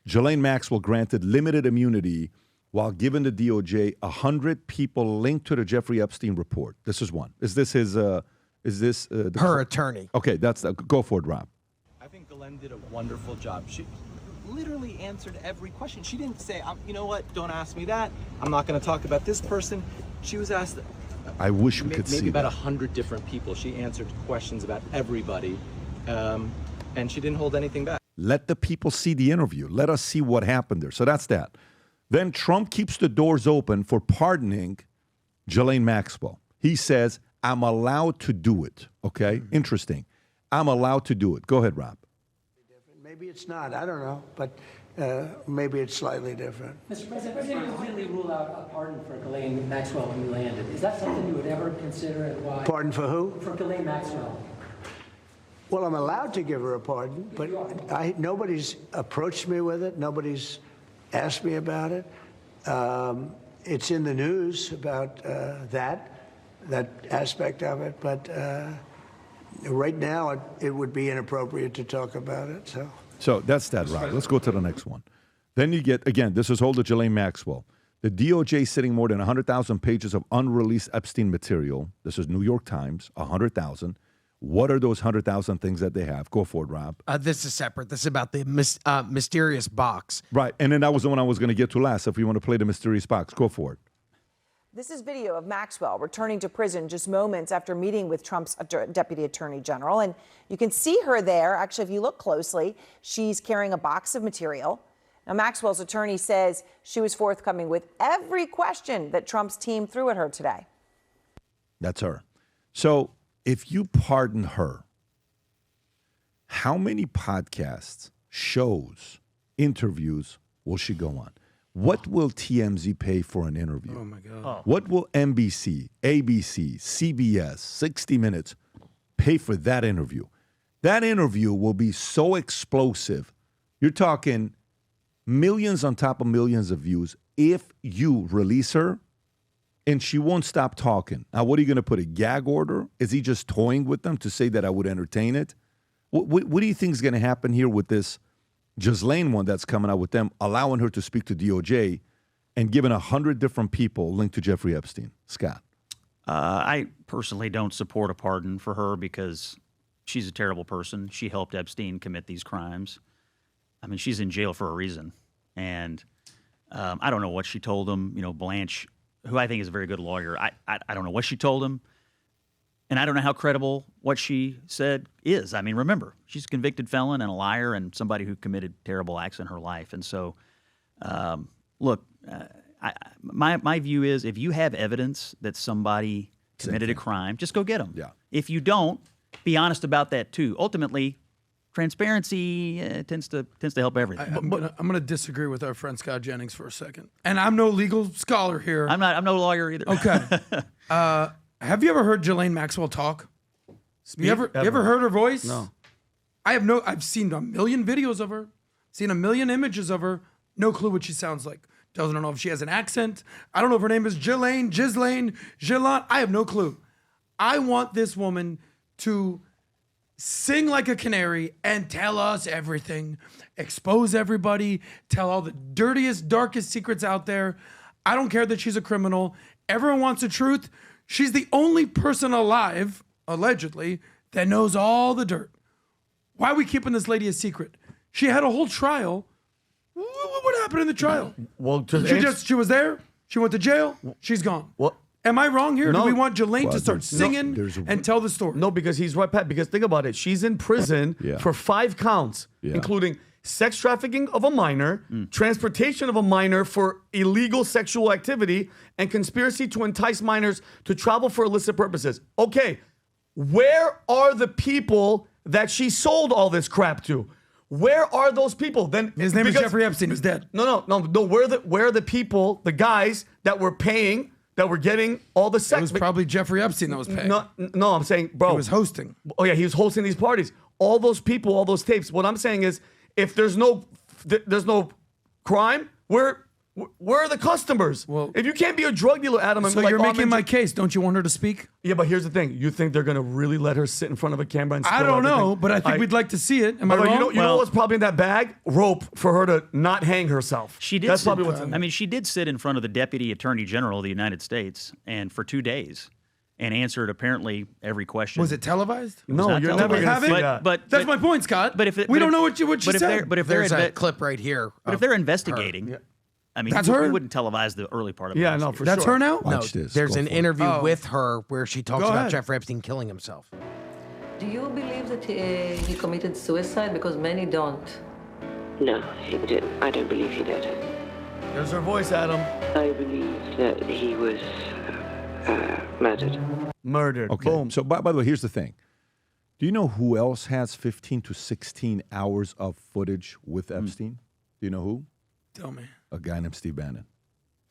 Ghislaine Maxwell granted limited immunity while giving the DOJ 100 people linked to the Jeffrey Epstein report. This is one. Is this his? Her attorney? Okay, go for it, Rob. I think Ghislaine did a wonderful job. She literally answered every question. She didn't say, you know what, don't ask me that. I'm not going to talk about this person. She was asked. I wish we could see maybe about that. 100 different people. She answered questions about everybody, and she didn't hold anything back. Let the people see the interview. Let us see what happened there. So that's that. Then Trump keeps the doors open for pardoning Ghislaine Maxwell. He says, I'm allowed to do it. Okay? Mm-hmm. Interesting. I'm allowed to do it. Go ahead, Rob. Maybe it's not. I don't know. But maybe it's slightly different. Mr. President, the President completely ruled out a pardon for Ghislaine Maxwell when you landed. Is that something you would ever consider, and why? Pardon for who? For Ghislaine Maxwell. Well, I'm allowed to give her a pardon, but nobody's approached me with it. Nobody's asked me about it. It's in the news about that aspect of it, but right now it would be inappropriate to talk about it. So that's that, Rob. Let's go to the next one. Then you get, again, this is all the Ghislaine Maxwell. The DOJ sitting more than 100,000 pages of unreleased Epstein material. This is New York Times, 100,000. What are those 100,000 things that they have? Go for it, Rob. This is separate. This is about the mysterious box. Right, and then that was the one I was going to get to last. If you want to play the mysterious box, go for it. This is video of Maxwell returning to prison just moments after meeting with Trump's deputy attorney general. And you can see her there. Actually, if you look closely, she's carrying a box of material. Now, Maxwell's attorney says she was forthcoming with every question that Trump's team threw at her today. That's her. So if you pardon her, how many podcasts, shows, interviews will she go on? What will TMZ pay for an interview? Oh, my God. What will NBC, ABC, CBS, 60 Minutes pay for that interview? That interview will be so explosive. You're talking millions on top of millions of views if you release her, and she won't stop talking. Now, what are you going to put, a gag order? Is he just toying with them to say that I would entertain it? What do you think is going to happen here with this Ghislaine one that's coming out with them, allowing her to speak to DOJ and giving 100 different people linked to Jeffrey Epstein? Scott? I personally don't support a pardon for her because she's a terrible person. She helped Epstein commit these crimes. I mean, she's in jail for a reason. And I don't know what she told him. You know, Blanche, who I think is a very good lawyer, I don't know what she told him. And I don't know how credible what she said is. I mean, remember, she's a convicted felon and a liar and somebody who committed terrible acts in her life. And so, look, my view is if you have evidence that somebody committed a crime, just go get them. Yeah. If you don't, be honest about that too. Ultimately, transparency tends to help everything. I'm going to disagree with our friend Scott Jennings for a second. And I'm no legal scholar here. I'm no lawyer either. Okay. Have you ever heard Ghislaine Maxwell talk? You ever heard her voice? No. I've seen a million videos of her, seen a million images of her. No clue what she sounds like. Doesn't know if she has an accent. I don't know if her name is Ghislaine. I have no clue. I want this woman to sing like a canary and tell us everything, expose everybody, tell all the dirtiest, darkest secrets out there. I don't care that she's a criminal. Everyone wants the truth. She's the only person alive, allegedly, that knows all the dirt. Why are we keeping this lady a secret? She had a whole trial. What happened in the trial? Well, she was there. She went to jail. She's gone. What? Am I wrong here? No. Do we want Ghislaine to start singing and tell the story? No, because he's right, Pat. Because think about it. She's in prison for 5 counts, including sex trafficking of a minor, transportation of a minor for illegal sexual activity, and conspiracy to entice minors to travel for illicit purposes. Okay, where are the people that she sold all this crap to? Where are those people? Then his name is Jeffrey Epstein. He's dead. No. Where are the people, the guys that were paying, that were getting all the sex? It was probably Jeffrey Epstein that was paying. No, I'm saying, bro. He was hosting. Oh yeah, he was hosting these parties. All those people, all those tapes. What I'm saying is, if there's no crime, where Where are the customers? Well, if you can't be a drug dealer, Adam, and So be like, you're "Oh, making I'm my in case. Don't you want her to speak? Yeah, but here's the thing. You think they're going to really let her sit in front of a camera and I spill don't know, everything? but I think we'd like to see it. Am I Although, wrong? you know what's probably in that bag? Rope for her to not hang herself. She did. That's probably what's in I mean, she did sit in front of the Deputy Attorney General of the United States and for 2 days and answered apparently every question. Was it televised? No, not you're televised. never going Have to it? see that. But That's my point, Scott. But if it, we but don't if- know what she but if said. they're- But if they're There's a inve- clip right here. but if they're investigating, I mean, That's we her? wouldn't televise the early part of Yeah, it. no, for That's sure. her now? No, Watch this. there's Go an for it. interview Oh. with her where she talks Go about ahead. Jeffrey Epstein killing himself. Do you believe that he committed suicide? Because many don't. No, he didn't. I don't believe he did. There's her voice, Adam. I believe that he was murdered. Murdered. Okay. Boom. So, by the way, here's the thing. Do you know who else has 15 to 16 hours of footage with Epstein? Do you know who? Tell me. A guy named Steve Bannon.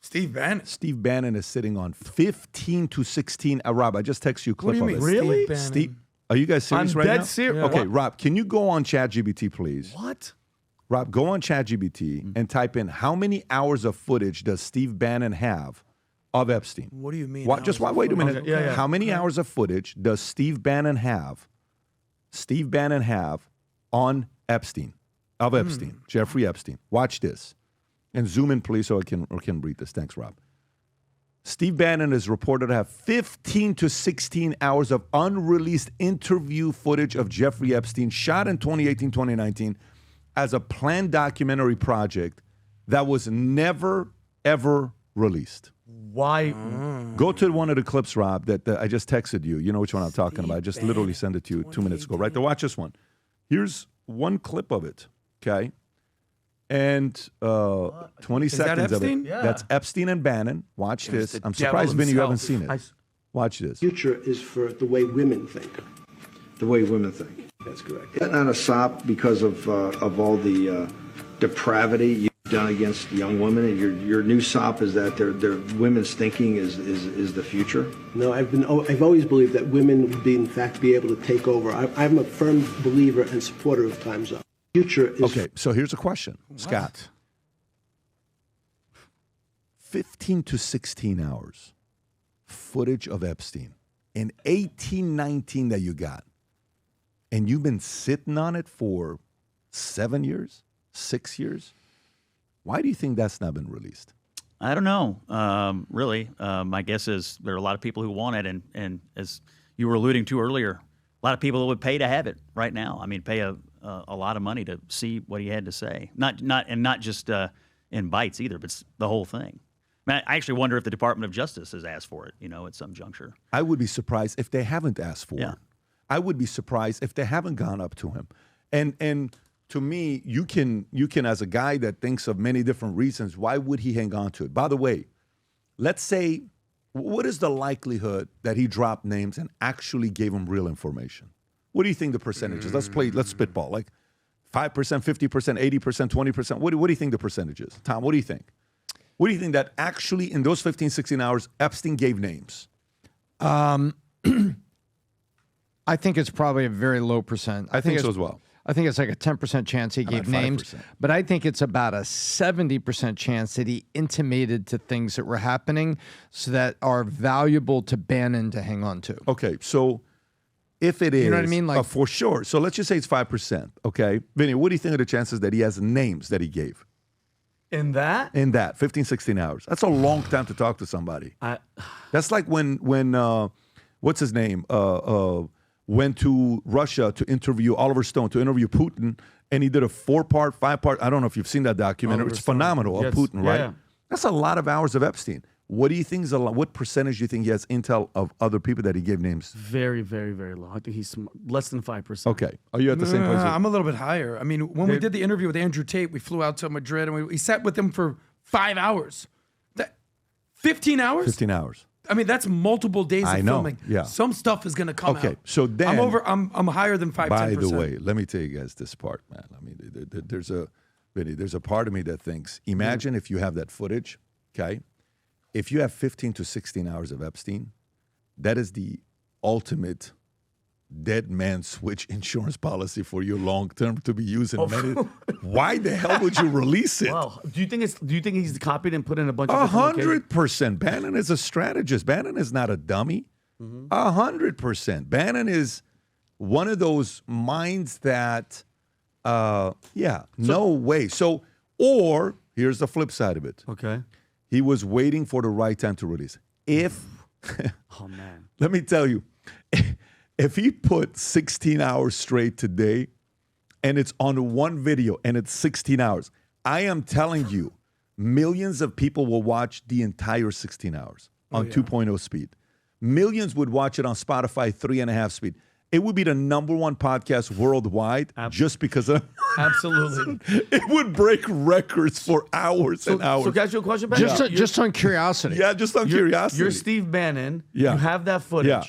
Steve Bannon. Steve Bannon is sitting on 15 to 16. Rob, I just text you a clip What do you of mean? it. Really? Steve Bannon. Steve, are you guys serious I'm right dead now? serious. Okay, What? Rob, can you go on ChatGPT, please? What? Rob, go on ChatGPT and type in how many hours of footage does Steve Bannon have of Epstein? What do you mean? Just wait a minute. Okay, yeah. How many hours of footage does Steve Bannon have? Steve Bannon have on Epstein, of Epstein, Jeffrey Epstein. Watch this, and zoom in, please, so I can read this. Thanks, Rob. Steve Bannon is reported to have 15 to 16 hours of unreleased interview footage of Jeffrey Epstein shot in 2018, 2019 as a planned documentary project that was never, ever released. Why? Go to one of the clips, Rob, that I just texted you. You know which one I'm talking about. I just literally sent it to you 2 minutes ago. Right there, watch this one. Here's one clip of it, okay? And 20 Is that seconds of it. Epstein? That's Epstein and Bannon. Watch this. the I'm devil surprised, Vinny, you haven't himself. seen it. Watch this. Future is for the way women think. The way women think. That's correct. Not a sop because of all the depravity you've done against young women, and your new sop is that their women's thinking is the future. No, I've always believed that women would be able to take over. I'm a firm believer and supporter of Time's Up. Future is Okay, so here's a question, Scott. 15 to 16 hours footage of Epstein in 1819 that you got, and you've been sitting on it for 7 years, 6 years. Why do you think that's not been released? I don't know. Really, my guess is there are a lot of people who want it, and as you were alluding to earlier, a lot of people would pay to have it right now. I mean, pay a lot of money to see what he had to say. Not just in bites either, but the whole thing. I actually wonder if the Department of Justice has asked for it, at some juncture. I would be surprised if they haven't asked for Yeah. it. I would be surprised if they haven't gone up to him. And to me, you can, as a guy that thinks of many different reasons, why would he hang on to it? By the way, let's say, what is the likelihood that he dropped names and actually gave him real information? What do you think the percentage is? Let's spitball. Like 5%, 50%, 80%, 20%. What do you think the percentage is? Tom, what do you think? What do you think that actually in those 15, 16 hours, Epstein gave names? I think it's probably a very low percent. I think so it's- as well. I think it's like a 10% chance he gave about names, 5%. but I think it's about a 70% chance that he intimated to things that were happening so that are valuable to Bannon to hang on to. Okay, so if it is, You know what I mean? Like- for sure. So let's just say it's 5%. Okay, Vinny, what do you think of the chances that he has names that he gave In that? in that 15, 16 hours? That's a long time to talk to somebody. That's like when what's his name? Went to Russia to interview Oliver Stone, to interview Putin, and he did a 4-part, 5-part. I don't know if you've seen that documentary. Oliver It's Stone. phenomenal Yes. of Putin, Yeah, right? yeah. That's a lot of hours of Epstein. What do you think is a lot? What percentage do you think he has intel of other people that he gave names? Very, very, very low. I think he's less than 5%. Okay. Are you at the same place? I'm a little bit higher. I mean, when we did the interview with Andrew Tate, we flew out to Madrid and we sat with him for 5 hours. 15 hours? 15 hours. I mean, that's multiple days I of know, filming. yeah. Some stuff is going to come out. Okay, so then I'm higher than 5-10%. By the way, let me tell you guys this part, man. I mean, there's a part of me that thinks, imagine if you have that footage, okay? If you have 15 to 16 hours of Epstein, that is the ultimate dead man switch insurance policy for your long term to be used in many. Why the hell would you release it? Wow. Do you think he's copied and put in a bunch of 100%. Bannon is a strategist. Bannon is not a dummy. 100%. Bannon is one of those minds that, no way. So, or here's the flip side of it. Okay. He was waiting for the right time to release. Oh man. Let me tell you, if he put 16 hours straight today and it's on one video and it's 16 hours, I am telling you, millions of people will watch the entire 16 hours on 2.0 speed. Millions would watch it on Spotify 3.5 speed. It would be the number one podcast worldwide just because of Absolutely. It would break records for hours and hours. So, can I ask you a question, Ben? Just on curiosity. Yeah, just on curiosity. You're Steve Bannon. Yeah. You have that footage. Yeah.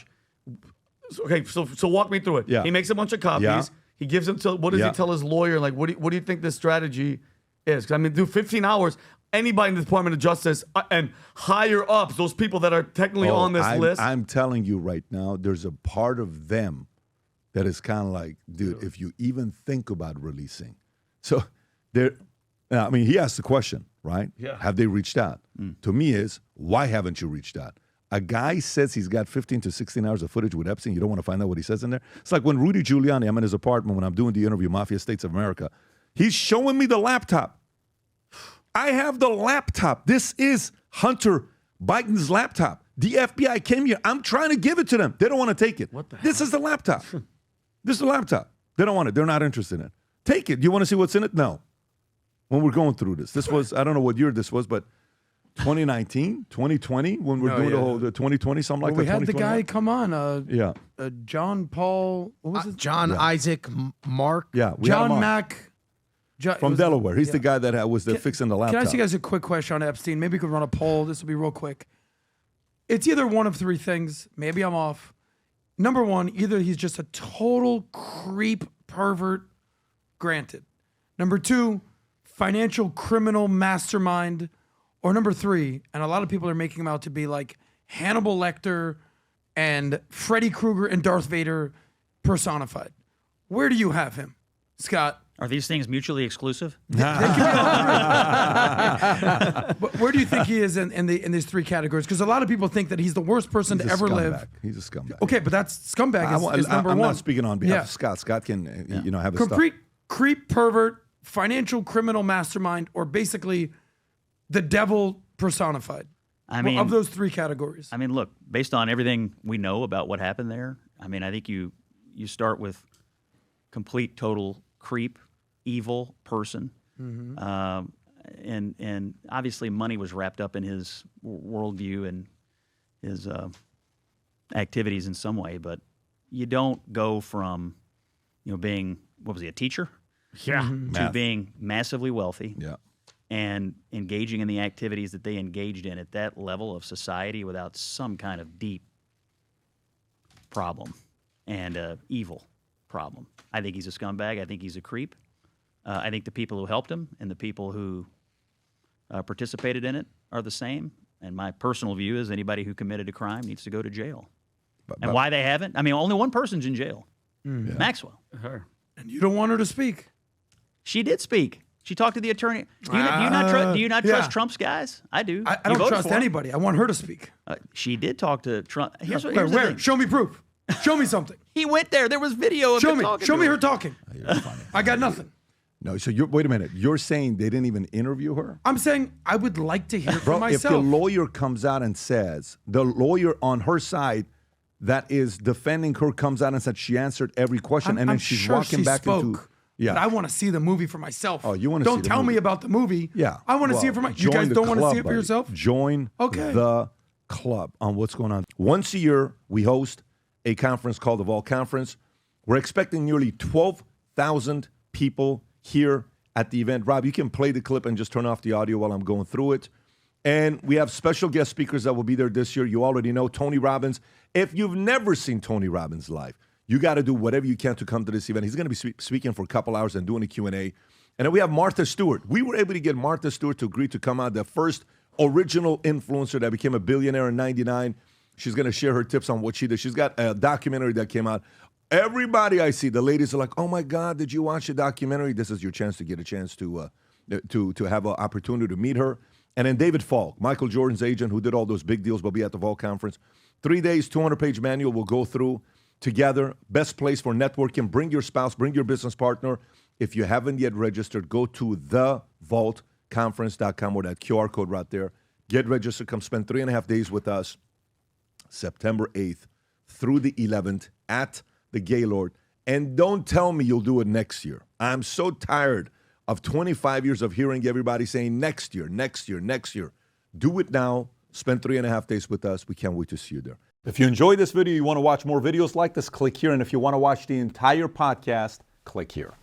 Okay, so walk me through it. Yeah. He makes a bunch of copies. Yeah. He gives them to, what does he tell his lawyer? Like, what do you think this strategy is? 'Cause I mean, 15 hours, anybody in the Department of Justice and higher ups, those people that are technically on this list. I'm telling you right now, there's a part of them that is kind of like, dude, if you even think about releasing. So I mean, he asked the question, right? Yeah. Have they reached out? To me is, why haven't you reached out? A guy says he's got 15 to 16 hours of footage with Epstein. You don't want to find out what he says in there? It's like when Rudy Giuliani, I'm in his apartment when I'm doing the interview, Mafia States of America. He's showing me the laptop. I have the laptop. This is Hunter Biden's laptop. The FBI came here. I'm trying to give it to them. They don't want to take it. What the This is the laptop. This is the laptop. They don't want it. They're not interested in it. Take it. You want to see what's in it? No. When we're going through this was, I don't know what year this was, but 2019, 2020, when we're doing the 2020, something like that. We had the guy come on. John Paul, what was it? John Isaac Mark. Yeah. John Mack. From Delaware. He's the guy that was fixing the laptop. Can I ask you guys a quick question on Epstein? Maybe you could run a poll. This will be real quick. It's either one of three things. Maybe I'm off. Number one, either he's just a total creep pervert, granted. Number two, financial criminal mastermind. Or number three, and a lot of people are making him out to be like Hannibal Lecter and Freddy Krueger and Darth Vader personified. Where do you have him, Scott? Are these things mutually exclusive? But where do you think he is in these three categories? Because a lot of people think that he's the worst person to ever live. He's a scumbag. Okay, but that's scumbag is number one. I'm not speaking on behalf of Scott. Scott can, have his complete creep, pervert, financial criminal mastermind, or basically the devil personified. I mean, of those three categories. I mean, look, based on everything we know about what happened there, I mean, I think you start with complete, total creep, evil person. And obviously money was wrapped up in his worldview and his activities in some way, but you don't go from, being, what was he, a teacher? Yeah. To being massively wealthy. Yeah. And engaging in the activities that they engaged in at that level of society without some kind of deep problem and evil problem. I think he's a scumbag. I think he's a creep. I think the people who helped him and the people who participated in it are the same. And my personal view is anybody who committed a crime needs to go to jail. And why they haven't? I mean, only one person's in jail. Maxwell. Her. And you don't want her to speak. She did speak. She talked to the attorney. Do you not trust Trump's guys? I do. I don't trust anybody. I want her to speak. She did talk to Trump. Here's the Where? thing. Show me proof. Show me something. He went there. There was video of Show him me. talking Show to me him. her talking. I got nothing. No, so wait a minute. You're saying they didn't even interview her? I'm saying I would like to hear from myself. If the lawyer comes out and says, the lawyer on her side that is defending her comes out and said she answered every question, and then she's walking back into... Yeah, but I want to see the movie for myself. Oh, you want to see the movie? Don't tell me about the movie. Yeah. I want to see it for myself. You guys don't want to see it for yourself? Join the club on what's going on. Once a year, we host a conference called the Vol Conference. We're expecting nearly 12,000 people here at the event. Rob, you can play the clip and just turn off the audio while I'm going through it. And we have special guest speakers that will be there this year. You already know Tony Robbins. If you've never seen Tony Robbins live, you got to do whatever you can to come to this event. He's going to be speaking for a couple hours and doing a Q&A. And then we have Martha Stewart. We were able to get Martha Stewart to agree to come out, the first original influencer that became a billionaire in '99. She's going to share her tips on what she did. She's got a documentary that came out. Everybody I see, the ladies are like, "Oh my God, did you watch the documentary?" This is your chance to get a chance to have an opportunity to meet her. And then David Falk, Michael Jordan's agent, who did all those big deals, will be at the Vault Conference. 3 days, 200-page manual we'll go through together. Best place for networking. Bring your spouse, bring your business partner. If you haven't yet registered, go to thevaultconference.com or that QR code right there. Get registered. Come spend 3.5 days with us, September 8th through the 11th at the Gaylord. And don't tell me you'll do it next year. I'm so tired of 25 years of hearing everybody saying next year, next year, next year. Do it now. Spend 3.5 days with us. We can't wait to see you there. If you enjoyed this video, you want to watch more videos like this, click here. And if you want to watch the entire podcast, click here.